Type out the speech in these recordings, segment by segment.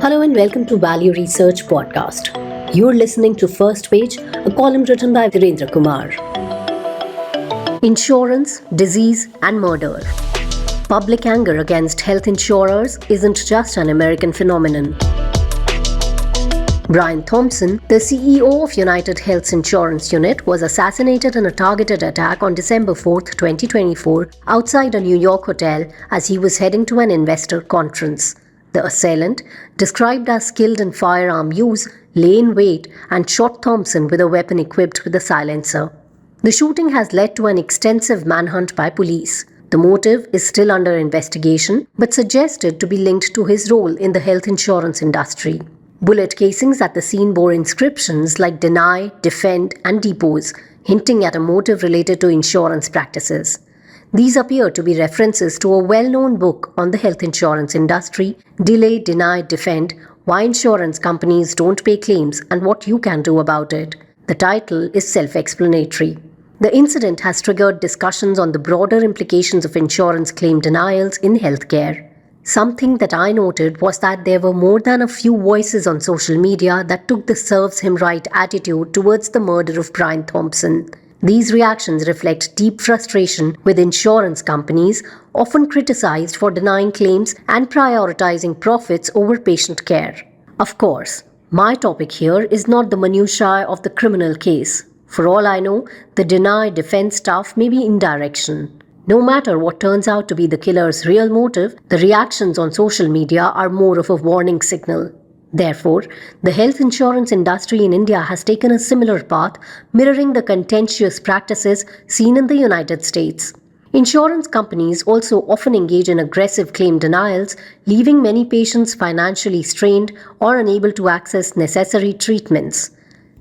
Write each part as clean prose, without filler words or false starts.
Hello and welcome to Value Research Podcast. You're listening to First Page, a column written by Dhirendra Kumar. Insurance, disease and murder. Public anger against health insurers isn't just an American phenomenon. Brian Thompson, the CEO of UnitedHealth's insurance unit, was assassinated in a targeted attack on December 4, 2024, outside a New York hotel as he was heading to an investor conference. The assailant, described as skilled in firearm use, lay in wait and shot Thompson with a weapon equipped with a silencer. The shooting has led to an extensive manhunt by police. The motive is still under investigation, but suggested to be linked to his role in the health insurance industry. Bullet casings at the scene bore inscriptions like deny, defend, and depose, hinting at a motive related to insurance practices. These appear to be references to a well-known book on the health insurance industry, Delay, Deny, Defend, Why Insurance Companies Don't Pay Claims and What You Can Do About It. The title is self-explanatory. The incident has triggered discussions on the broader implications of insurance claim denials in healthcare. Something that I noted was that there were more than a few voices on social media that took the serves him right attitude towards the murder of Brian Thompson. These reactions reflect deep frustration with insurance companies, often criticized for denying claims and prioritizing profits over patient care. Of course, my topic here is not the minutiae of the criminal case. For all I know, the deny-defend stuff may be indirection. No matter what turns out to be the killer's real motive, the reactions on social media are more of a warning signal. Therefore, the health insurance industry in India has taken a similar path, mirroring the contentious practices seen in the United States. Insurance companies also often engage in aggressive claim denials, leaving many patients financially strained or unable to access necessary treatments.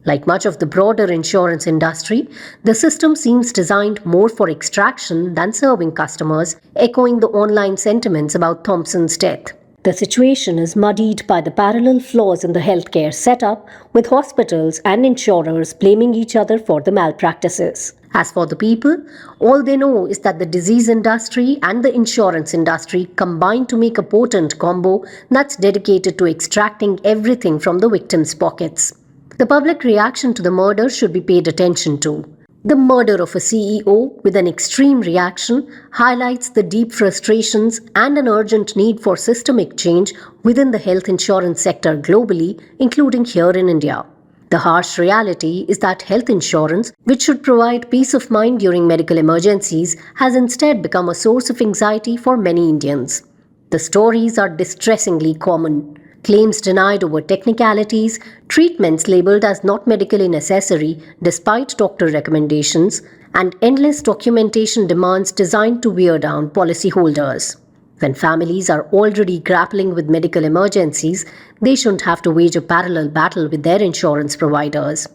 Like much of the broader insurance industry, the system seems designed more for extraction than serving customers, echoing the online sentiments about Thompson's death. The situation is muddied by the parallel flaws in the healthcare setup, with hospitals and insurers blaming each other for the malpractices. As for the people, all they know is that the disease industry and the insurance industry combine to make a potent combo that's dedicated to extracting everything from the victims' pockets. The public reaction to the murder should be paid attention to. The murder of a CEO with an extreme reaction highlights the deep frustrations and an urgent need for systemic change within the health insurance sector globally, including here in India. The harsh reality is that health insurance, which should provide peace of mind during medical emergencies, has instead become a source of anxiety for many Indians. The stories are distressingly common. Claims denied over technicalities, treatments labeled as not medically necessary despite doctor recommendations, and endless documentation demands designed to wear down policyholders. When families are already grappling with medical emergencies, they shouldn't have to wage a parallel battle with their insurance providers.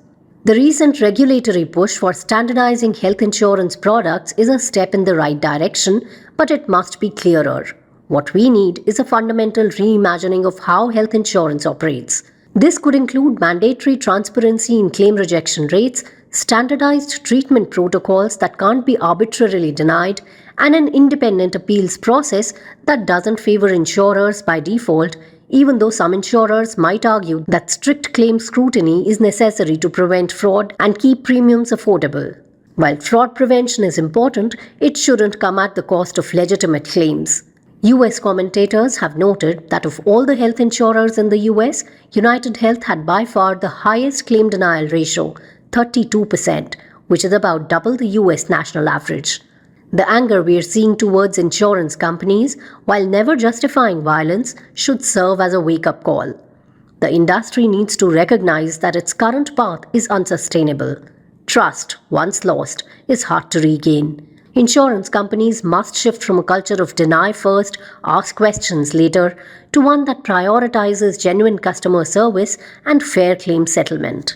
The recent regulatory push for standardizing health insurance products is a step in the right direction, but it must be clearer. What we need is a fundamental reimagining of how health insurance operates. This could include mandatory transparency in claim rejection rates, standardized treatment protocols that can't be arbitrarily denied, and an independent appeals process that doesn't favor insurers by default, even though some insurers might argue that strict claim scrutiny is necessary to prevent fraud and keep premiums affordable. While fraud prevention is important, it shouldn't come at the cost of legitimate claims. US commentators have noted that of all the health insurers in the US, UnitedHealth had by far the highest claim denial ratio, 32%, which is about double the US national average. The anger we are seeing towards insurance companies, while never justifying violence, should serve as a wake-up call. The industry needs to recognize that its current path is unsustainable. Trust, once lost, is hard to regain. Insurance companies must shift from a culture of deny first, ask questions later, to one that prioritizes genuine customer service and fair claim settlement.